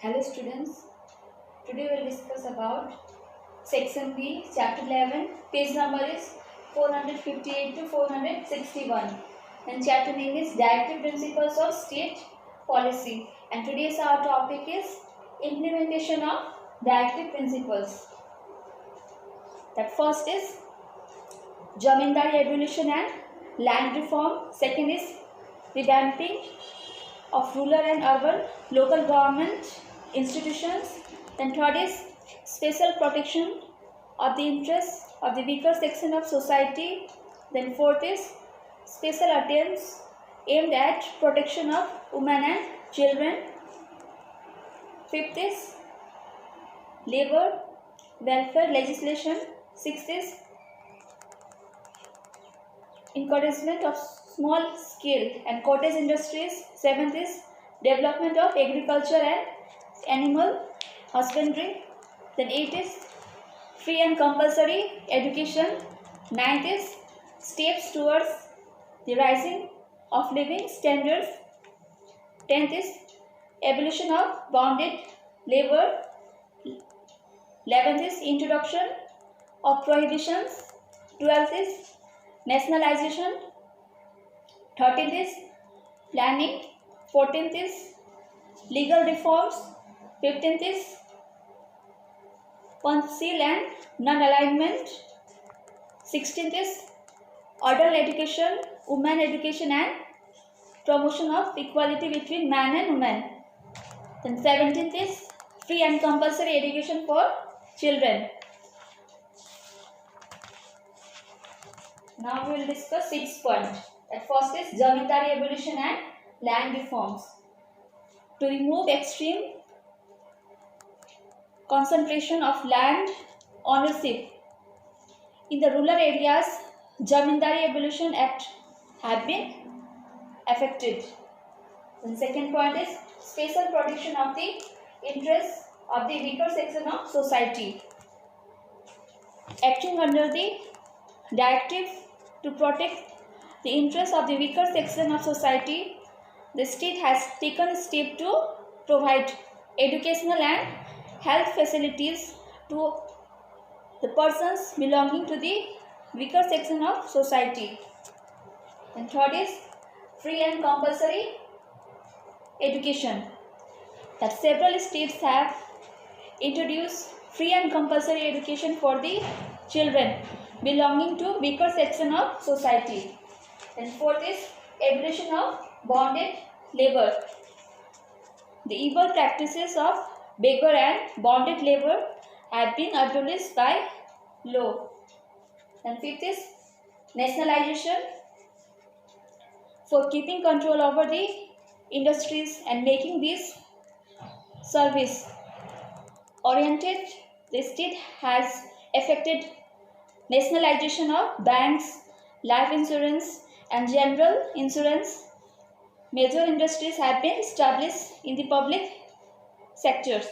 Hello students, today we will discuss about section B, chapter 11, page number is 458 to 461 and chapter name is Directive Principles of State Policy, and today's our topic is implementation of directive principles. That first is Jamindari abolition and land reform, second is revamping of rural and urban local government institutions, then third is special protection of the interests of the weaker section of society, then fourth is special attempts aimed at protection of women and children, fifth is labor welfare legislation, sixth is encouragement of small scale and cottage industries, seventh is development of agriculture and animal husbandry, then eighth is free and compulsory education, ninth is steps towards the rising of living standards, tenth is abolition of bonded labor, 11th is introduction of prohibitions, 12th is nationalization, 13th is planning, 14th is legal reforms, 15th is council and non-alignment, 16th is adult education, women education and promotion of equality between man and woman, then 17th is free and compulsory education for children. Now we will discuss 6 points. At first is Jamindari abolition and land reforms. To remove extreme concentration of land ownership in the rural areas, Jamindari Abolition Act have been affected. The second point is special protection of the interests of the weaker section of society. Acting under the directive to protect the interests of the weaker section of society, the state has taken a step to provide educational and health facilities to the persons belonging to the weaker section of society. And third is free and compulsory education. That several states have introduced free and compulsory education for the children belonging to weaker section of society. And fourth is abolition of bonded labor. The evil practices of beggar and bonded labor have been abolished by law. And fifth is nationalization for keeping control over the industries and making these service oriented. The state has effected nationalization of banks, life insurance and general insurance. Major industries have been established in the public sectors.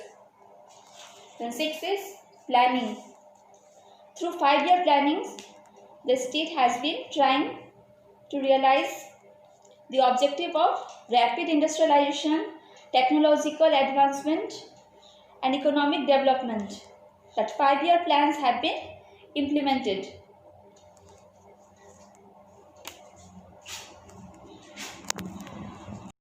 Then sixth is planning. Through 5-year plannings, the state has been trying to realize the objective of rapid industrialization, technological advancement and economic development. That 5-year plans have been implemented.